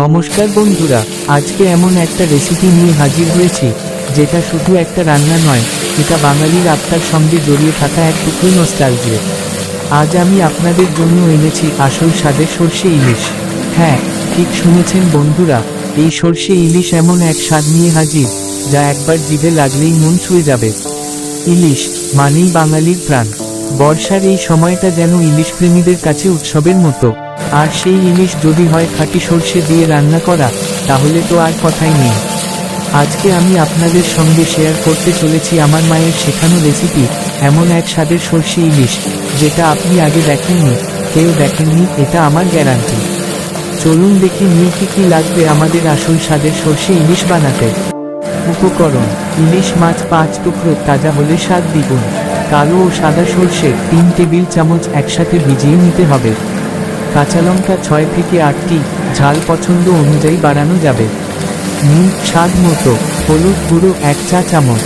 নমস্কার বন্ধুরা, আজকে এমন একটা রেসিপি নিয়ে হাজির হয়েছি যেটা শুধু একটা রান্না নয়, এটা বাঙালির আত্মার সঙ্গে জড়িয়ে থাকা এক টুকরো নস্টালজিয়া। আজ আমি আপনাদের জন্য এনেছি আসল স্বাদের সর্ষে ইলিশ। হ্যাঁ, ঠিক শুনেছেন বন্ধুরা, এই সর্ষে ইলিশ এমন এক স্বাদ নিয়ে হাজির যা একবার জিভে লাগলেই মন ছুঁয়ে যাবে। ইলিশ মানেই বাঙালির প্রাণ। বর্ষার এই সময়টা যেন ইলিশ প্রেমীদের কাছে উৎসবের মতো। আর সেই ইলিশ যদি হয় খাঁটি সর্ষে দিয়ে রান্না করা, তাহলে তো আর কথাই নেই। আজকে আমি আপনাদের সঙ্গে শেয়ার করতে চলেছি আমার মায়ের শেখানো রেসিপি, এমন এক স্বাদের সর্ষে ইলিশ যেটা আপনি আগে দেখেননি, কেউ দেখেননি, এটা আমার গ্যারান্টি। চলুন দেখি নিয়ে কি লাগবে আমাদের আসল স্বাদের সর্ষে ইলিশ বানাতে। উপকরণ: ইলিশ মাছ 5 টুকরো, তাজা হলে স্বাদ দ্বিগুণ। কালো ও সাদা সর্ষে 3 টেবিল চামচ একসাথে ভিজিয়ে নিতে হবে। কাঁচা লঙ্কা 6 থেকে 8টি, ঝাল পছন্দ অনুযায়ী বাড়ানো যাবে। নুন স্বাদ মতো। হলুদ গুঁড়ো 1 চা চামচ।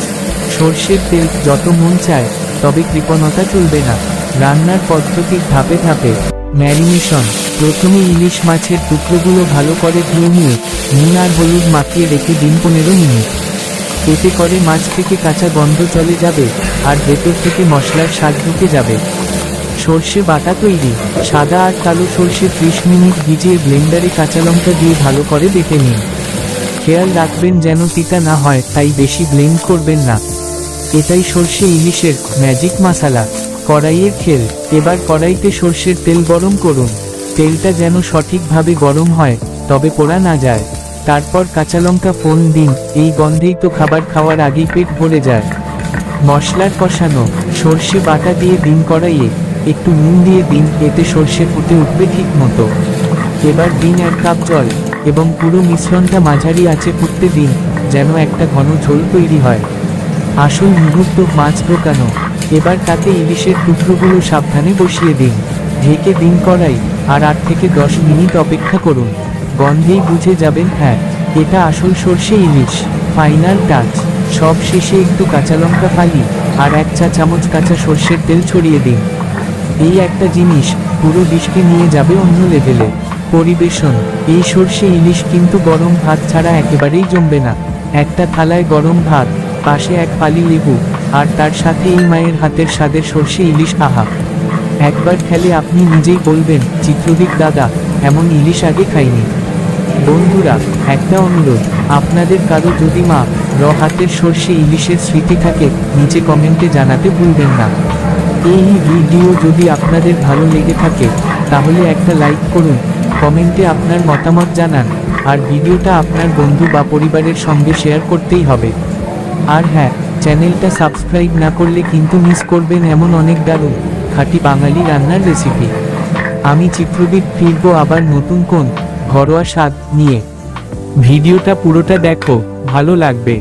সর্ষের তেল যত মন চায়, তবে কৃপণতা চলবে না। রান্নার পদ্ধতি ধাপে ধাপে। ম্যারিনেশন: প্রথমে ইলিশ মাছের টুকরোগুলো ভালো করে ধুয়ে নিয়ে নুন আর হলুদ মাখিয়ে রেখে দিন 15 মিনিট। এতে করে মাছ থেকে কাঁচা গন্ধ চলে যাবে আর ভেতর থেকে মশলার স্বাদ ঢুকে যাবে। সর্ষে বাটা তৈরি: সাদা আর কালো সর্ষে 30 মিনিট ভিজিয়ে ব্লেন্ডারে কাঁচা লঙ্কা দিয়ে ভালো করে বেটে নিন। খেয়াল রাখবেন যেন তিতা না হয়, তাই বেশি ব্লেন্ড করবেন না। এটাই সর্ষে ইলিশের ম্যাজিক মশলা। কড়াইয়ের খেল: এবার কড়াইতে সর্ষের তেল গরম করুন। তেলটা যেন সঠিকভাবে গরম হয়, তবে পোড়া না যায়। তারপর কাঁচা লঙ্কা ফোড়ন দিন, এই গন্ধেই তো খাবার খাওয়ার আগেই পেট ভরে যায়। মশলার কষানো: সর্ষে বাটা দিয়ে দিন কড়াইয়ে, একটু নুন দিয়ে দিন, এতে সর্ষে ফুটে উঠবে ঠিক মতো। এবার দিন 1 কাপ জল এবং পুরো মিশ্রণটা মাঝারি আঁচে ফুটতে দিন, যেন একটা ঘন ঝোল তৈরি হয়। আসল মুহূর্ত মাছ ঢোকানো: এবার তাতে ইলিশের টুকরোগুলো সাবধানে বসিয়ে দিন। ঢেকে দিন কড়াই, আর 8 থেকে 10 মিনিট অপেক্ষা করুন। গন্ধেই বুঝে যাবেন, হ্যাঁ, এটা আসল সর্ষে ইলিশ। ফাইনাল টাচ: সব শেষে একটু কাঁচা লঙ্কা ফালি আর 1 চা চামচ কাঁচা সর্ষের তেল ছড়িয়ে দিন। এই একটা জিনিস পুরো ডিশকে নিয়ে যাবে অন্য লেভেলে। পরিবেশন: এই সর্ষে ইলিশ কিন্তু গরম ভাত ছাড়া একেবারেই জমবে না। একটা থালায় গরম ভাত, পাশে 1 ফালি লেবু, আর তার সাথে এই মায়ের হাতের স্বাদের সর্ষে ইলিশ, আহা! একবার খেলে আপনি নিজেই বলবেন, চিত্রদীপ দাদা, এমন ইলিশ আগে খাইনি। বন্ধুরা, একটা অনুরোধ, আপনাদের কারো যদি মা হাতের সর্ষে ইলিশের স্মৃতি থাকে, নিচে কমেন্টে জানাতে ভুলবেন না। এই ভিডিও যদি আপনাদের ভালো লেগে থাকে, তাহলে একটা লাইক করুন, কমেন্টে আপনার মতামত জানান, আর ভিডিওটা আপনার বন্ধু বা পরিবারের সঙ্গে শেয়ার করতেই হবে। আর হ্যাঁ, চ্যানেলটা সাবস্ক্রাইব না করলে কিন্তু মিস করবেন এমন অনেক দারুণ খাঁটি বাঙালি রান্নার রেসিপি। আমি চিত্রদীপ ফিরবো আবার নতুন কোন ঘরোয়া স্বাদ নিয়ে। ভিডিওটা পুরোটা দেখো, ভালো লাগবে।